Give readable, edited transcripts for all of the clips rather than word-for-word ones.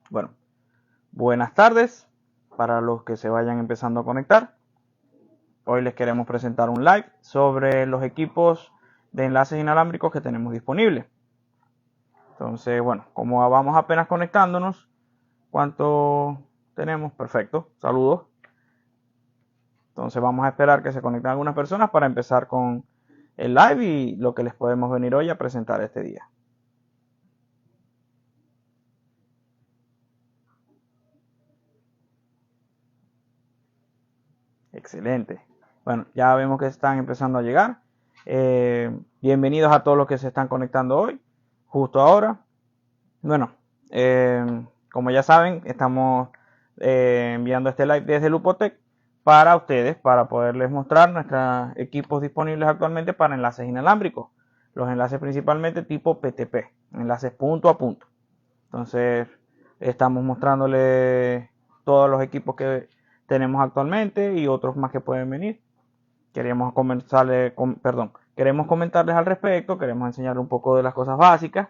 Bueno, buenas tardes para los que se vayan empezando a conectar. Hoy les queremos presentar un live sobre los equipos de enlaces inalámbricos que tenemos disponibles. Entonces, bueno, como vamos apenas conectándonos, ¿cuánto tenemos? Perfecto, saludos. Entonces vamos a esperar que se conecten algunas personas para empezar con el live y lo que les podemos venir hoy a presentar este día. Excelente. Bueno, ya vemos que están empezando a llegar. Bienvenidos a todos los que se están conectando hoy, justo ahora. Bueno, como ya saben, estamos enviando este live desde Lupotec para ustedes, para poderles mostrar nuestros equipos disponibles actualmente para enlaces inalámbricos. Los enlaces principalmente tipo PTP, enlaces punto a punto. Entonces, estamos mostrándoles todos los equipos que tenemos actualmente y otros más que pueden venir. Queremos comentarles al respecto, queremos enseñar un poco de las cosas básicas,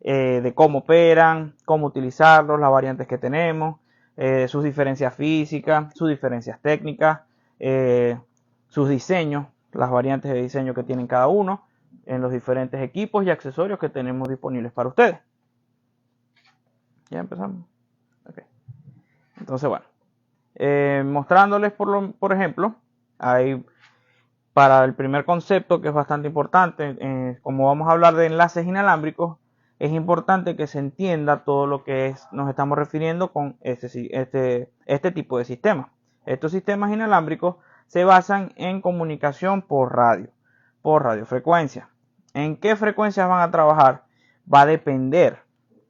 de cómo operan, cómo utilizarlos, las variantes que tenemos, sus diferencias físicas, sus diferencias técnicas, sus diseños, las variantes de diseño que tienen cada uno en los diferentes equipos y accesorios que tenemos disponibles para ustedes. Ya empezamos. Okay. Entonces, bueno, mostrándoles por ejemplo, hay para el primer concepto, que es bastante importante, como vamos a hablar de enlaces inalámbricos, es importante que se entienda todo lo que nos estamos refiriendo con este tipo de sistemas. Estos sistemas inalámbricos se basan en comunicación por radiofrecuencia. ¿En qué frecuencias van a trabajar? Va a depender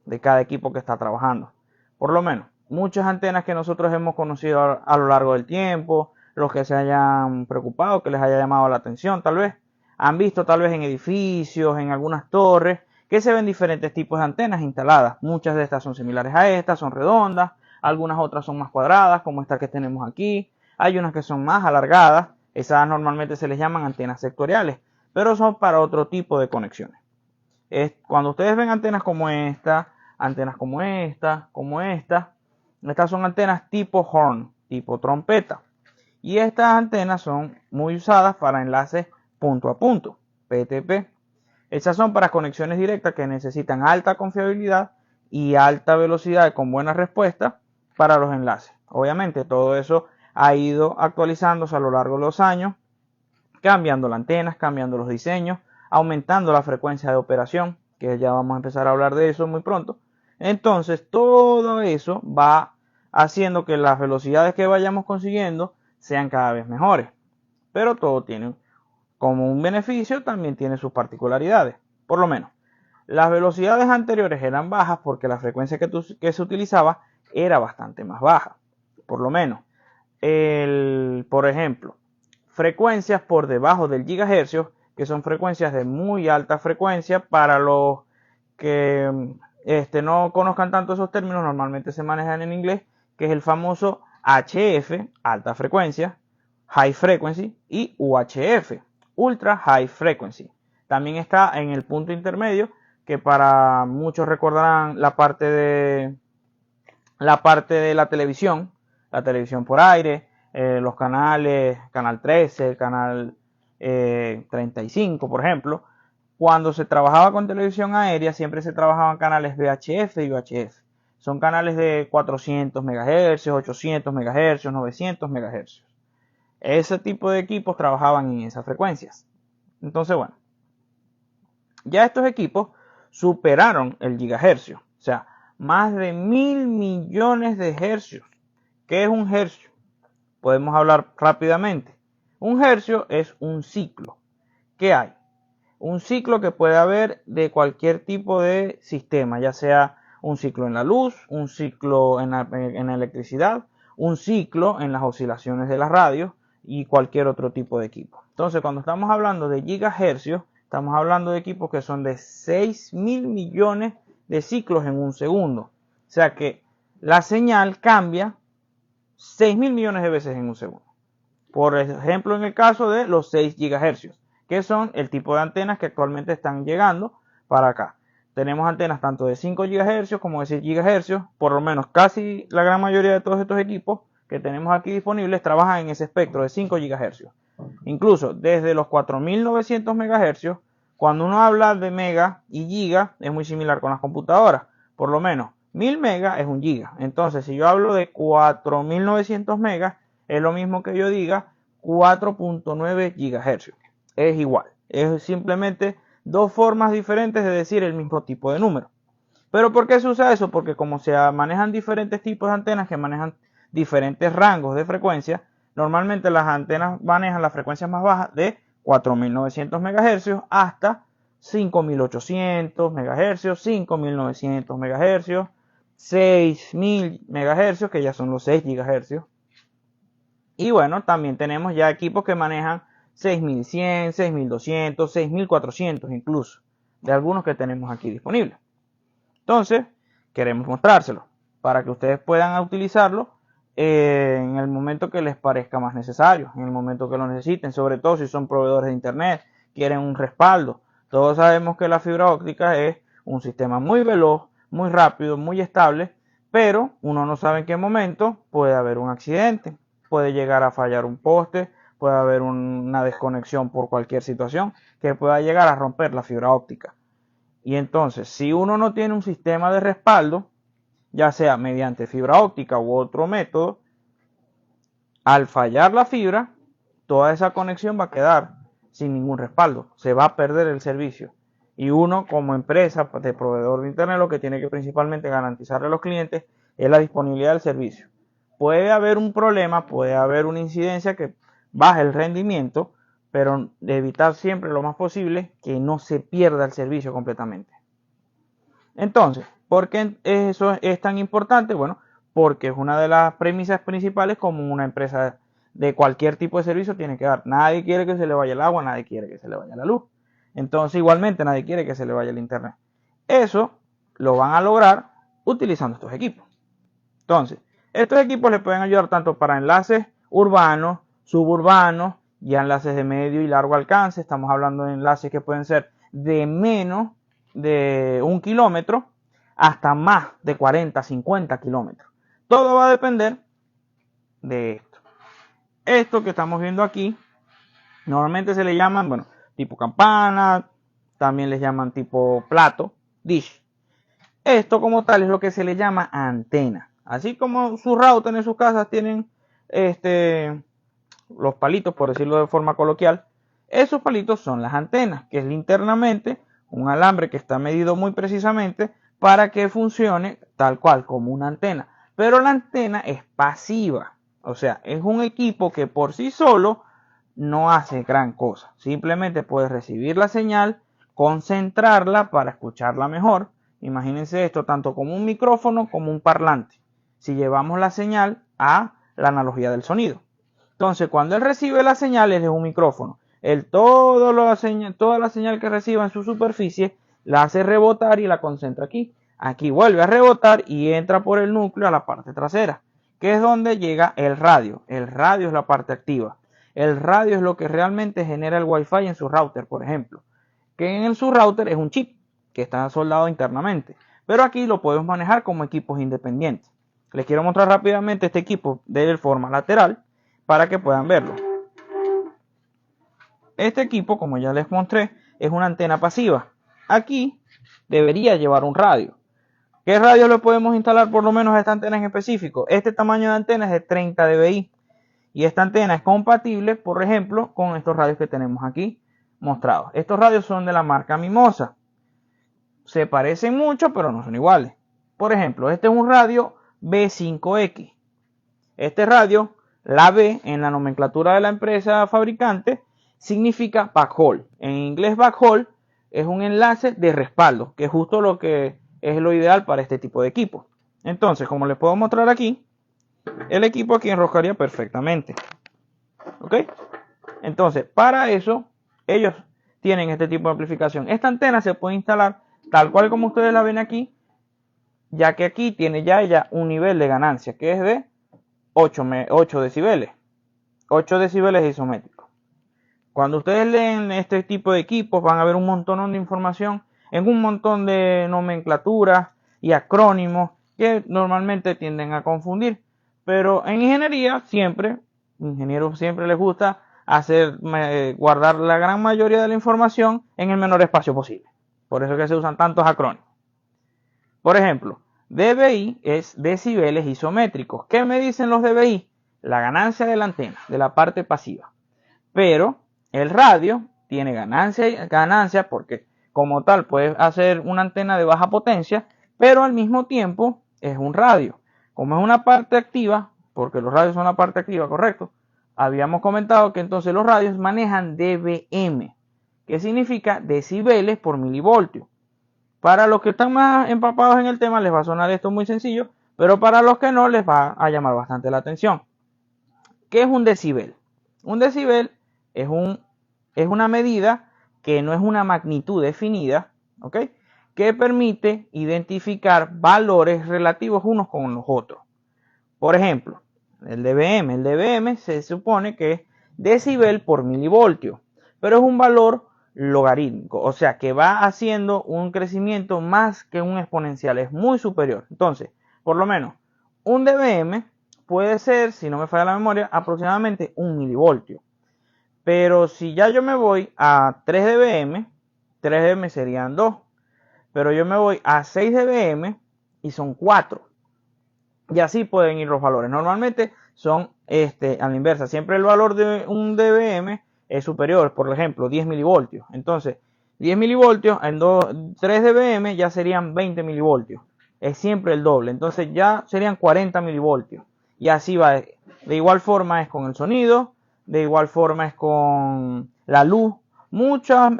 de cada equipo que está trabajando. Por lo menos, muchas antenas que nosotros hemos conocido a lo largo del tiempo, los que se hayan preocupado, que les haya llamado la atención tal vez, han visto tal vez en edificios, en algunas torres, que se ven diferentes tipos de antenas instaladas. Muchas de estas son similares a estas, son redondas, algunas otras son más cuadradas, como esta que tenemos aquí. Hay unas que son más alargadas, esas normalmente se les llaman antenas sectoriales, pero son para otro tipo de conexiones. Cuando ustedes ven antenas como esta, estas son antenas tipo horn, tipo trompeta. Y estas antenas son muy usadas para enlaces punto a punto, PTP. Estas son para conexiones directas que necesitan alta confiabilidad y alta velocidad con buena respuesta para los enlaces. Obviamente todo eso ha ido actualizándose a lo largo de los años, cambiando las antenas, cambiando los diseños, aumentando la frecuencia de operación, que ya vamos a empezar a hablar de eso muy pronto. Entonces todo eso va haciendo que las velocidades que vayamos consiguiendo sean cada vez mejores. Pero todo tiene como un beneficio, también tiene sus particularidades. Por lo menos, las velocidades anteriores eran bajas porque la frecuencia que se utilizaba era bastante más baja. Por lo menos, por ejemplo, frecuencias por debajo del gigahercio, que son frecuencias de muy alta frecuencia. Para los que no conozcan tanto esos términos, normalmente se manejan en inglés, que es el famoso HF, alta frecuencia, high frequency, y UHF, ultra high frequency. También está en el punto intermedio, que para muchos recordarán la parte de la televisión por aire, los canales, canal 13, canal 35, por ejemplo. Cuando se trabajaba con televisión aérea, siempre se trabajaban canales VHF y UHF. Son canales de 400 MHz, 800 MHz, 900 MHz. Ese tipo de equipos trabajaban en esas frecuencias. Entonces, bueno, ya estos equipos superaron el gigahercio. O sea, más de 1.000 millones de hercios. ¿Qué es un hercio? Podemos hablar rápidamente. Un hercio es un ciclo. ¿Qué hay? Un ciclo que puede haber de cualquier tipo de sistema, ya sea un ciclo en la luz, un ciclo en la electricidad, un ciclo en las oscilaciones de la radio y cualquier otro tipo de equipo. Entonces, cuando estamos hablando de gigahercios, estamos hablando de equipos que son de 6.000 millones de ciclos en un segundo. O sea que la señal cambia 6.000 millones de veces en un segundo. Por ejemplo, en el caso de los 6 gigahercios, que son el tipo de antenas que actualmente están llegando para acá. Tenemos antenas tanto de 5 GHz como de 6 GHz. Por lo menos casi la gran mayoría de todos estos equipos que tenemos aquí disponibles trabajan en ese espectro de 5 GHz. Incluso desde los 4900 MHz, cuando uno habla de mega y giga, es muy similar con las computadoras. Por lo menos 1000 megas es un giga. Entonces, si yo hablo de 4900 megas, es lo mismo que yo diga 4.9 GHz. Es igual. Es simplemente dos formas diferentes de decir el mismo tipo de número. ¿Pero por qué se usa eso? Porque como se manejan diferentes tipos de antenas que manejan diferentes rangos de frecuencia, normalmente las antenas manejan las frecuencias más bajas de 4900 MHz hasta 5800 MHz, 5900 MHz, 6000 MHz, que ya son los 6 GHz. Y bueno, también tenemos ya equipos que manejan 6100, 6200, 6400 incluso, de algunos que tenemos aquí disponibles. Entonces, queremos mostrárselo para que ustedes puedan utilizarlo en el momento que les parezca más necesario, en el momento que lo necesiten, sobre todo si son proveedores de internet, quieren un respaldo. Todos sabemos que la fibra óptica es un sistema muy veloz, muy rápido, muy estable, pero uno no sabe en qué momento puede haber un accidente, puede llegar a fallar un poste, puede haber una desconexión por cualquier situación que pueda llegar a romper la fibra óptica. Y entonces, si uno no tiene un sistema de respaldo, ya sea mediante fibra óptica u otro método, al fallar la fibra, toda esa conexión va a quedar sin ningún respaldo, se va a perder el servicio. Y uno como empresa de proveedor de internet lo que tiene que principalmente garantizarle a los clientes es la disponibilidad del servicio. Puede haber un problema, puede haber una incidencia que baje el rendimiento, pero de evitar siempre lo más posible que no se pierda el servicio completamente. Entonces, ¿por qué eso es tan importante? Bueno, porque es una de las premisas principales como una empresa de cualquier tipo de servicio tiene que dar. Nadie quiere que se le vaya el agua, nadie quiere que se le vaya la luz. Entonces, igualmente, nadie quiere que se le vaya el internet. Eso lo van a lograr utilizando estos equipos. Entonces, estos equipos les pueden ayudar tanto para enlaces urbanos, suburbanos, y enlaces de medio y largo alcance. Estamos hablando de enlaces que pueden ser de menos de 1 kilómetro hasta más de 40, 50 kilómetros. Todo va a depender de esto. Esto que estamos viendo aquí, normalmente se le llaman, bueno, tipo campana, también les llaman tipo plato, dish. Esto como tal es lo que se le llama antena. Así como sus routers en sus casas tienen los palitos, por decirlo de forma coloquial, esos palitos son las antenas, que es internamente un alambre que está medido muy precisamente para que funcione tal cual como una antena. Pero la antena es pasiva, o sea, es un equipo que por sí solo no hace gran cosa. Simplemente puedes recibir la señal, concentrarla para escucharla mejor. Imagínense esto tanto como un micrófono como un parlante. Si llevamos la señal a la analogía del sonido. Entonces, cuando él recibe la señal, él es un micrófono. Él toda la señal que reciba en su superficie la hace rebotar y la concentra aquí. Aquí vuelve a rebotar y entra por el núcleo a la parte trasera, que es donde llega el radio. El radio es la parte activa. El radio es lo que realmente genera el Wi-Fi en su router, por ejemplo. Que en su router es un chip que está soldado internamente. Pero aquí lo podemos manejar como equipos independientes. Les quiero mostrar rápidamente este equipo de forma lateral para que puedan verlo. Este equipo, como ya les mostré, es una antena pasiva. Aquí debería llevar un radio. ¿Qué radio le podemos instalar por lo menos a esta antena en específico? Este tamaño de antena es de 30 dBi. Y esta antena es compatible, por ejemplo, con estos radios que tenemos aquí mostrados. Estos radios son de la marca Mimosa. Se parecen mucho, pero no son iguales. Por ejemplo, este es un radio B5X. Este radio, la B en la nomenclatura de la empresa fabricante, significa backhaul. En inglés backhaul es un enlace de respaldo, que es justo lo que es lo ideal para este tipo de equipo. Entonces, como les puedo mostrar aquí, el equipo aquí enroscaría perfectamente. ¿Ok? Entonces, para eso, ellos tienen este tipo de amplificación. Esta antena se puede instalar tal cual como ustedes la ven aquí, ya que aquí tiene ya ella un nivel de ganancia, que es de 8 decibeles. 8 decibeles isométricos. Cuando ustedes leen este tipo de equipos, van a ver un montón de información en un montón de nomenclaturas y acrónimos que normalmente tienden a confundir. Pero en ingeniería ingenieros siempre les gusta guardar la gran mayoría de la información en el menor espacio posible. Por eso es que se usan tantos acrónimos. Por ejemplo, dBi es decibeles isométricos. ¿Qué me dicen los dBi? La ganancia de la antena, de la parte pasiva. Pero el radio tiene ganancia porque como tal puede hacer una antena de baja potencia, pero al mismo tiempo es un radio. Como es una parte activa, porque los radios son la parte activa, correcto, habíamos comentado que entonces los radios manejan dBm, que significa decibeles por milivoltio. Para los que están más empapados en el tema les va a sonar esto muy sencillo, pero para los que no les va a llamar bastante la atención. ¿Qué es un decibel? Un decibel es una medida que no es una magnitud definida, ¿ok? Que permite identificar valores relativos unos con los otros. Por ejemplo, el dBm se supone que es decibel por milivoltio, pero es un valor logarítmico, o sea que va haciendo un crecimiento más que un exponencial, es muy superior. Entonces, por lo menos, un dBm puede ser, si no me falla la memoria, aproximadamente 1 milivoltio. Pero si ya yo me voy a 3 dBm, 3 dBm serían 2. Pero yo me voy a 6 dBm y son 4. Y así pueden ir los valores. Normalmente son a la inversa. Siempre el valor de un dBm es superior. Por ejemplo, 10 milivoltios. Entonces, 10 milivoltios en 3 dBm ya serían 20 milivoltios. Es siempre el doble. Entonces ya serían 40 milivoltios. Y así va. De igual forma es con el sonido. De igual forma es con la luz. Muchos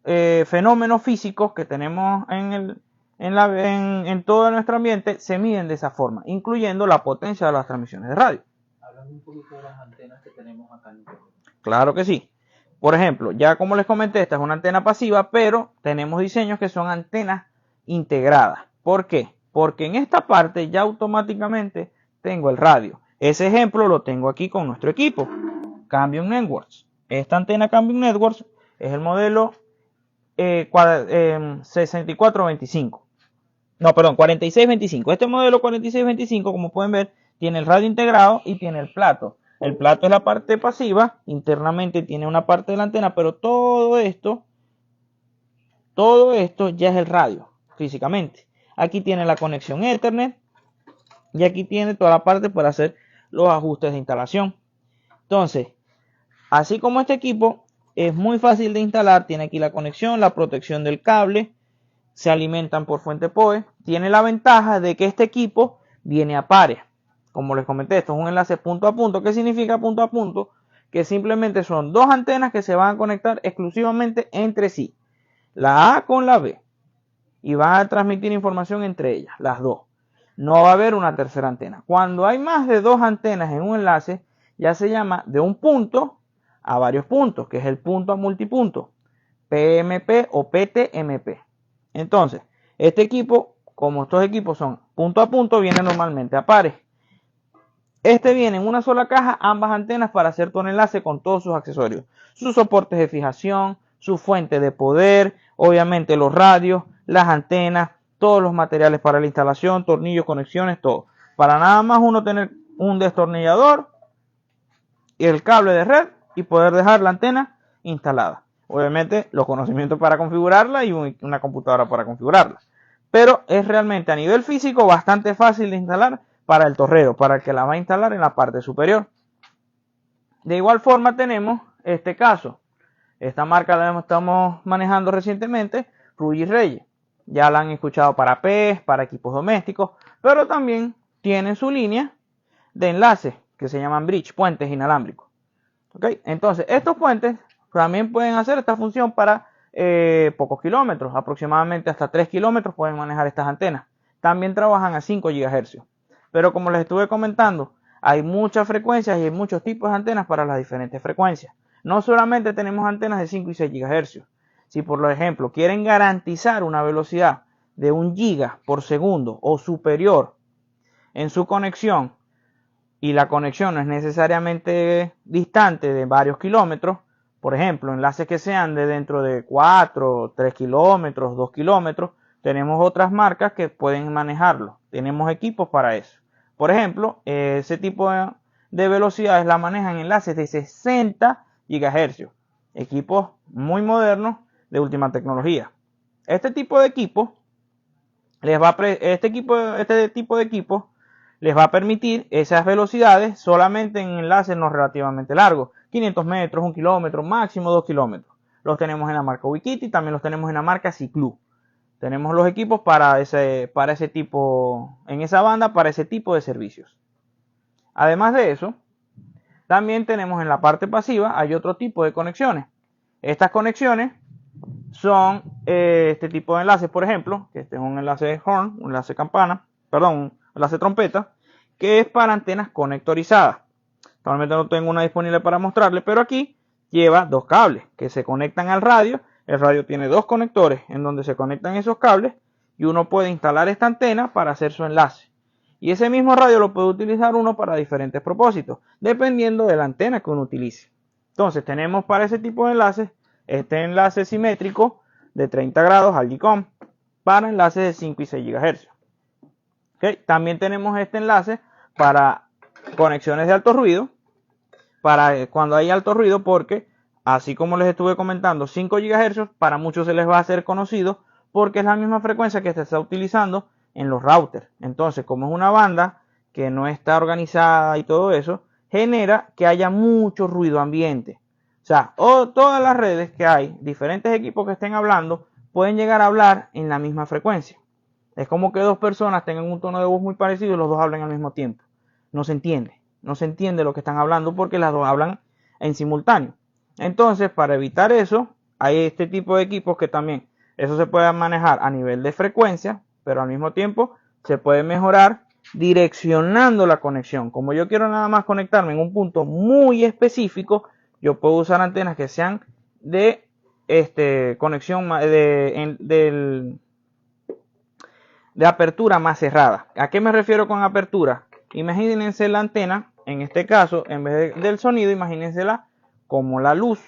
fenómenos físicos que tenemos en todo nuestro ambiente se miden de esa forma, incluyendo la potencia de las transmisiones de radio. Hablando un poquito de las antenas que tenemos acá en el juego. Claro que sí. Por ejemplo, ya como les comenté, esta es una antena pasiva, pero tenemos diseños que son antenas integradas. ¿Por qué? Porque en esta parte ya automáticamente tengo el radio. Ese ejemplo lo tengo aquí con nuestro equipo, Cambium Networks. Esta antena Cambium Networks es el modelo 6425. No, perdón, 4625. Este modelo 4625, como pueden ver, tiene el radio integrado y tiene el plato. El plato es la parte pasiva, internamente tiene una parte de la antena, pero todo esto ya es el radio, físicamente. Aquí tiene la conexión Ethernet y aquí tiene toda la parte para hacer los ajustes de instalación. Entonces, así como este equipo es muy fácil de instalar, tiene aquí la conexión, la protección del cable, se alimentan por fuente PoE, tiene la ventaja de que este equipo viene a pares. Como les comenté, esto es un enlace punto a punto. ¿Qué significa punto a punto? Que simplemente son dos antenas que se van a conectar exclusivamente entre sí, la A con la B, y van a transmitir información entre ellas, las dos. No va a haber una tercera antena. Cuando hay más de dos antenas en un enlace, ya se llama de un punto a varios puntos, que es el punto a multipunto, PMP o PTMP. Entonces, este equipo, como estos equipos son punto a punto, viene normalmente a pares. Este viene en una sola caja, ambas antenas para hacer todo el enlace con todos sus accesorios, sus soportes de fijación, su fuente de poder, obviamente los radios, las antenas, todos los materiales para la instalación, tornillos, conexiones, todo. Para nada más uno tener un destornillador y el cable de red y poder dejar la antena instalada. Obviamente los conocimientos para configurarla y una computadora para configurarla. Pero es realmente a nivel físico bastante fácil de instalar para el torrero, para el que la va a instalar en la parte superior. De igual forma tenemos este caso. Esta marca la estamos manejando recientemente, Ruggi Reyes. Ya la han escuchado para PES, para equipos domésticos, pero también tienen su línea de enlaces que se llaman bridge, puentes inalámbricos. ¿Okay? Entonces, estos puentes también pueden hacer esta función para pocos kilómetros, aproximadamente hasta 3 kilómetros pueden manejar estas antenas. También trabajan a 5 GHz. Pero como les estuve comentando, hay muchas frecuencias y hay muchos tipos de antenas para las diferentes frecuencias. No solamente tenemos antenas de 5 y 6 GHz. Si por ejemplo quieren garantizar una velocidad de 1 GB por segundo o superior en su conexión, y la conexión no es necesariamente distante de varios kilómetros, Por ejemplo, enlaces que sean de dentro de 4, 3 kilómetros, 2 kilómetros, tenemos otras marcas que pueden manejarlo. Tenemos equipos para eso. Por ejemplo, ese tipo de velocidades la manejan enlaces de 60 GHz. Equipos muy modernos de última tecnología. Este tipo de equipos este tipo de equipos les va a permitir esas velocidades solamente en enlaces no relativamente largos. 500 metros, 1 kilómetro, máximo 2 kilómetros. Los tenemos en la marca Wikiti, también los tenemos en la marca Ciclu. Tenemos los equipos para ese tipo, en esa banda, para ese tipo de servicios. Además de eso, también tenemos en la parte pasiva, hay otro tipo de conexiones. Estas conexiones son este tipo de enlaces, por ejemplo, que este es un enlace horn, un enlace campana, perdón, un enlace trompeta, que es para antenas conectorizadas. Actualmente no tengo una disponible para mostrarles, pero aquí lleva dos cables que se conectan al radio. El radio tiene dos conectores en donde se conectan esos cables y uno puede instalar esta antena para hacer su enlace. Y ese mismo radio lo puede utilizar uno para diferentes propósitos, dependiendo de la antena que uno utilice. Entonces tenemos para ese tipo de enlaces este enlace simétrico de 30 grados al GCOM para enlaces de 5 y 6 GHz. ¿Okay? También tenemos este enlace para conexiones de alto ruido, para cuando hay alto ruido, porque así como les estuve comentando, 5 GHz para muchos se les va a hacer conocido porque es la misma frecuencia que se está utilizando en los routers. Entonces, como es una banda que no está organizada y todo eso, genera que haya mucho ruido ambiente. O sea, todas las redes que hay, diferentes equipos que estén hablando, pueden llegar a hablar en la misma frecuencia. Es como que dos personas tengan un tono de voz muy parecido y los dos hablen al mismo tiempo. No se entiende lo que están hablando porque las dos hablan en simultáneo. Entonces, para evitar eso, hay este tipo de equipos que también, eso se puede manejar a nivel de frecuencia, pero al mismo tiempo se puede mejorar direccionando la conexión. Como yo quiero nada más conectarme en un punto muy específico, yo puedo usar antenas que sean de conexión de apertura más cerrada. ¿A qué me refiero con apertura? Imagínense la antena, en este caso, en vez del sonido, imagínensela como la luz.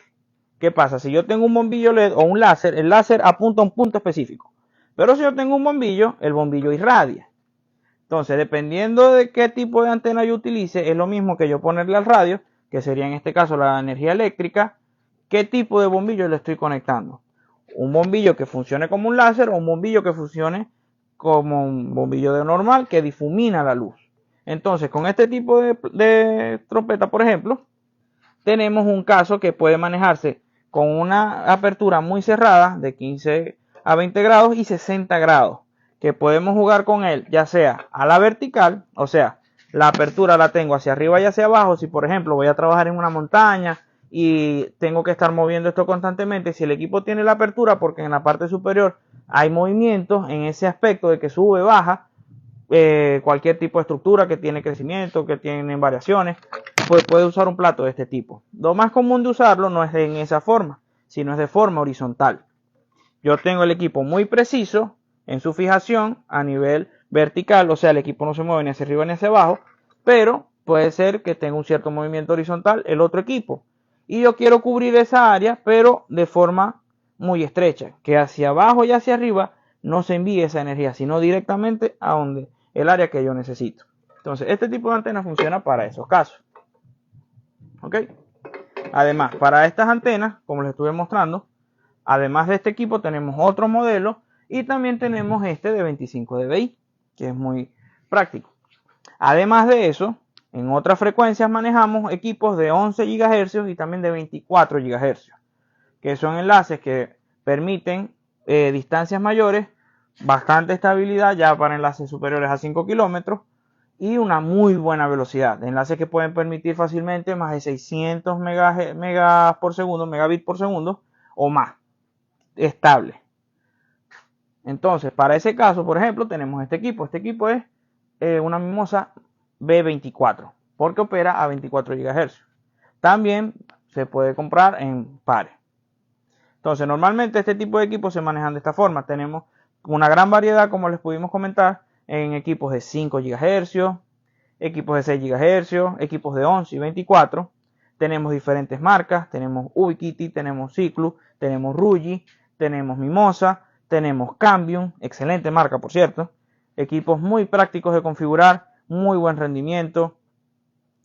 ¿Qué pasa? Si yo tengo un bombillo LED o un láser, el láser apunta a un punto específico. Pero si yo tengo un bombillo, el bombillo irradia. Entonces, dependiendo de qué tipo de antena yo utilice, es lo mismo que yo ponerle al radio, que sería en este caso la energía eléctrica, qué tipo de bombillo le estoy conectando. Un bombillo que funcione como un láser o un bombillo que funcione como un bombillo de normal que difumina la luz. Entonces, con este tipo de trompeta, por ejemplo, tenemos un caso que puede manejarse con una apertura muy cerrada de 15 a 20 grados y 60 grados, que podemos jugar con él ya sea a la vertical, o sea, la apertura la tengo hacia arriba y hacia abajo. Si por ejemplo voy a trabajar en una montaña y tengo que estar moviendo esto constantemente, si el equipo tiene la apertura, porque en la parte superior hay movimientos en ese aspecto de que sube, baja, cualquier tipo de estructura que tiene crecimiento, que tiene variaciones, pues puede usar un plato de este tipo. Lo más común de usarlo no es en esa forma, sino es de forma horizontal. Yo tengo el equipo muy preciso en su fijación a nivel vertical, o sea, el equipo no se mueve ni hacia arriba ni hacia abajo, pero puede ser que tenga un cierto movimiento horizontal el otro equipo. Y yo quiero cubrir esa área, pero de forma muy estrecha, que hacia abajo y hacia arriba no se envíe esa energía, sino directamente a donde el área que yo necesito. Entonces, este tipo de antena funciona para esos casos. ¿Ok? Además, para estas antenas, como les estuve mostrando, además de este equipo tenemos otro modelo y también tenemos este de 25 dBi, que es muy práctico. Además de eso, en otras frecuencias manejamos equipos de 11 GHz y también de 24 GHz, que son enlaces que permiten distancias mayores, bastante estabilidad ya para enlaces superiores a 5 kilómetros y una muy buena velocidad. Enlaces que pueden permitir fácilmente más de 600 megabits por segundo o más, estable. Entonces, para ese caso, por ejemplo, tenemos este equipo. Este equipo es una Mimosa B24, porque opera a 24 GHz. También se puede comprar en pares. Entonces, normalmente este tipo de equipos se manejan de esta forma. Tenemos una gran variedad, como les pudimos comentar, en equipos de 5 GHz, equipos de 6 GHz, equipos de 11 y 24. Tenemos diferentes marcas, tenemos Ubiquiti, tenemos Ciclus, tenemos Ruggi, tenemos Mimosa, tenemos Cambium, excelente marca por cierto. Equipos muy prácticos de configurar, muy buen rendimiento.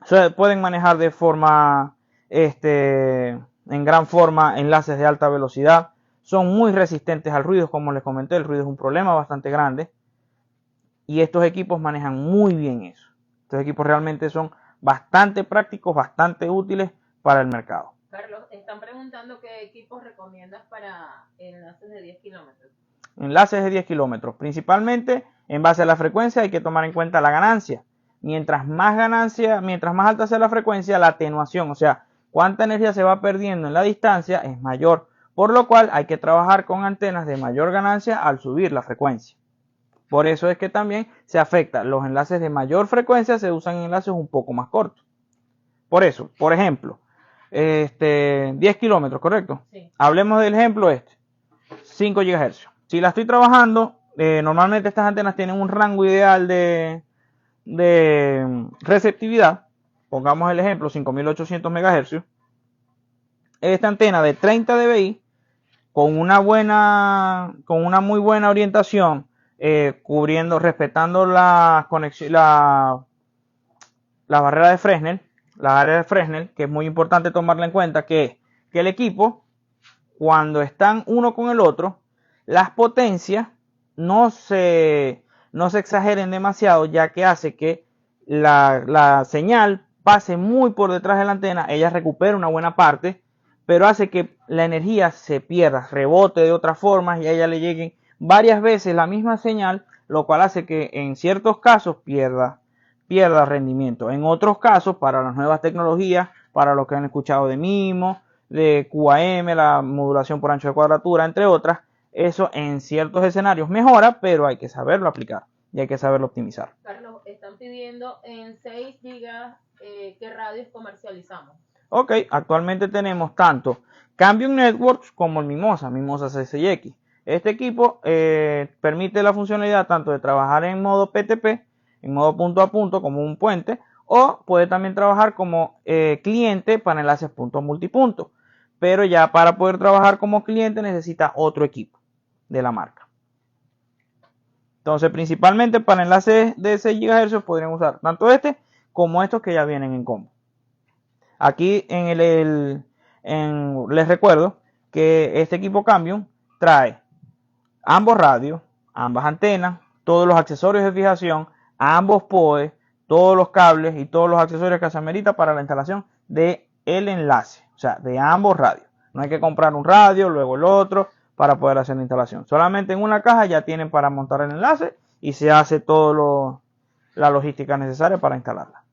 Se pueden manejar de forma, en gran forma, enlaces de alta velocidad. Son muy resistentes al ruido, como les comenté, el ruido es un problema bastante grande. Y estos equipos manejan muy bien eso. Estos equipos realmente son bastante prácticos, bastante útiles para el mercado. Carlos, están preguntando qué equipos recomiendas para enlaces de 10 kilómetros. Enlaces de 10 kilómetros. Principalmente, en base a la frecuencia, hay que tomar en cuenta la ganancia. Mientras más alta sea la frecuencia, la atenuación, o sea, cuánta energía se va perdiendo en la distancia, es mayor. Por lo cual, hay que trabajar con antenas de mayor ganancia al subir la frecuencia. Por eso es que también se afecta. Los enlaces de mayor frecuencia se usan en enlaces un poco más cortos. Por eso, por ejemplo, 10 kilómetros, ¿correcto? Sí. Hablemos del ejemplo 5 GHz. Si la estoy trabajando, normalmente estas antenas tienen un rango ideal de receptividad. Pongamos el ejemplo 5800 MHz. Esta antena de 30 dBi con una muy buena orientación, respetando la barrera de Fresnel, que es muy importante tomarla en cuenta, que el equipo, cuando están uno con el otro, las potencias no se exageren demasiado, ya que hace que la señal pase muy por detrás de la antena, ella recupera una buena parte, pero hace que la energía se pierda, rebote de otras formas y a ella le lleguen varias veces la misma señal, lo cual hace que en ciertos casos pierda rendimiento. En otros casos, para las nuevas tecnologías, para los que han escuchado de MIMO, de QAM, la modulación por ancho de cuadratura, entre otras, eso en ciertos escenarios mejora, pero hay que saberlo aplicar y hay que saberlo optimizar. Carlos, están pidiendo en 6 GB qué radios comercializamos. Ok, actualmente tenemos tanto Cambium Networks como el Mimosa C6X. Este equipo permite la funcionalidad tanto de trabajar en modo PTP, en modo punto a punto como un puente, o puede también trabajar como cliente para enlaces punto a multipunto. Pero ya para poder trabajar como cliente necesita otro equipo de la marca. Entonces, principalmente para enlaces de 6 GHz podrían usar tanto este como estos que ya vienen en combo. Aquí les recuerdo que este equipo Cambium trae ambos radios, ambas antenas, todos los accesorios de fijación, ambos POE, todos los cables y todos los accesorios que se amerita para la instalación del enlace, o sea, de ambos radios. No hay que comprar un radio, luego el otro para poder hacer la instalación. Solamente en una caja ya tienen para montar el enlace y se hace toda la logística necesaria para instalarla.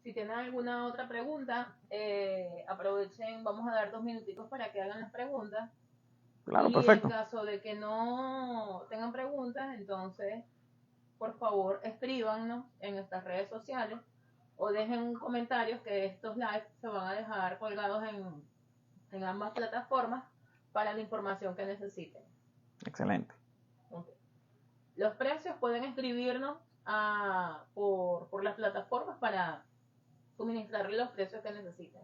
Si tienen alguna otra pregunta, aprovechen, vamos a dar 2 minutitos para que hagan las preguntas. Claro, y perfecto. en caso de que no tengan preguntas, entonces, por favor, escríbanos en nuestras redes sociales o dejen comentarios, que estos lives se van a dejar colgados en ambas plataformas para la información que necesiten. Excelente. Okay. Los precios pueden escribirnos por las plataformas para suministrarle los precios que necesiten.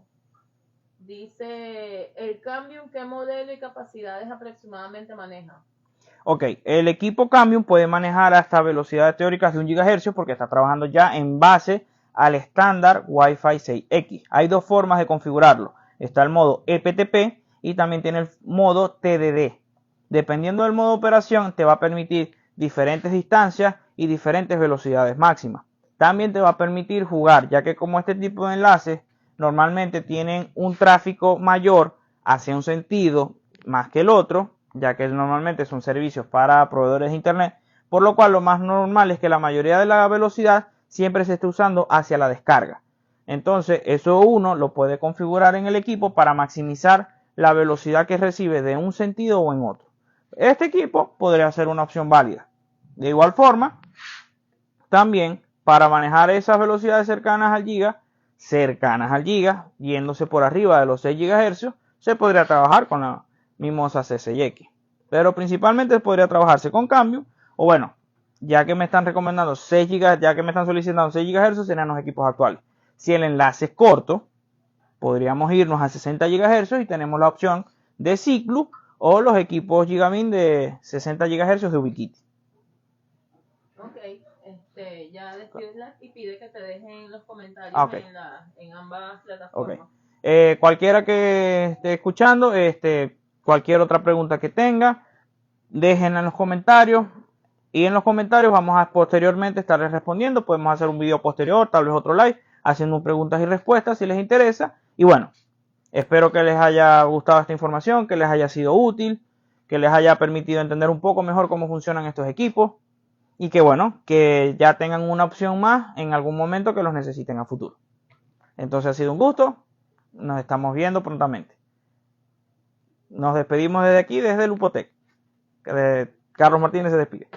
Dice, el Cambium, ¿qué modelo y capacidades aproximadamente maneja? Ok, el equipo Cambium puede manejar hasta velocidades teóricas de 1 GHz porque está trabajando ya en base al estándar Wi-Fi 6X. Hay dos formas de configurarlo. Está el modo EPTP y también tiene el modo TDD. Dependiendo del modo de operación, te va a permitir diferentes distancias y diferentes velocidades máximas. También te va a permitir jugar, ya que como este tipo de enlaces normalmente tienen un tráfico mayor hacia un sentido más que el otro, ya que normalmente son servicios para proveedores de internet, por lo cual lo más normal es que la mayoría de la velocidad siempre se esté usando hacia la descarga. Entonces eso uno lo puede configurar en el equipo para maximizar la velocidad que recibe de un sentido o en otro. Este equipo podría ser una opción válida. De igual forma, también para manejar esas velocidades cercanas al giga, yéndose por arriba de los 6 GHz, se podría trabajar con la Mimosa C6X. Pero principalmente podría trabajarse con Cambium, o bueno, ya que me están recomendando 6 GHz, ya que me están solicitando 6 GHz, serían los equipos actuales. Si el enlace es corto, podríamos irnos a 60 GHz y tenemos la opción de Ciclu o los equipos Gigamin de 60 GHz de Ubiquiti. Ok, ya despides y pide que te dejen los comentarios Okay. en ambas plataformas. Okay. Cualquiera que esté escuchando, cualquier otra pregunta que tenga, déjenla en los comentarios. Y en los comentarios vamos a posteriormente estarles respondiendo. Podemos hacer un video posterior, tal vez otro live, haciendo preguntas y respuestas si les interesa. Y bueno, espero que les haya gustado esta información, que les haya sido útil, que les haya permitido entender un poco mejor cómo funcionan estos equipos. Y que bueno, que ya tengan una opción más en algún momento que los necesiten a futuro. Entonces ha sido un gusto. Nos estamos viendo prontamente. Nos despedimos desde aquí, desde Lupotec. Carlos Martínez se despide.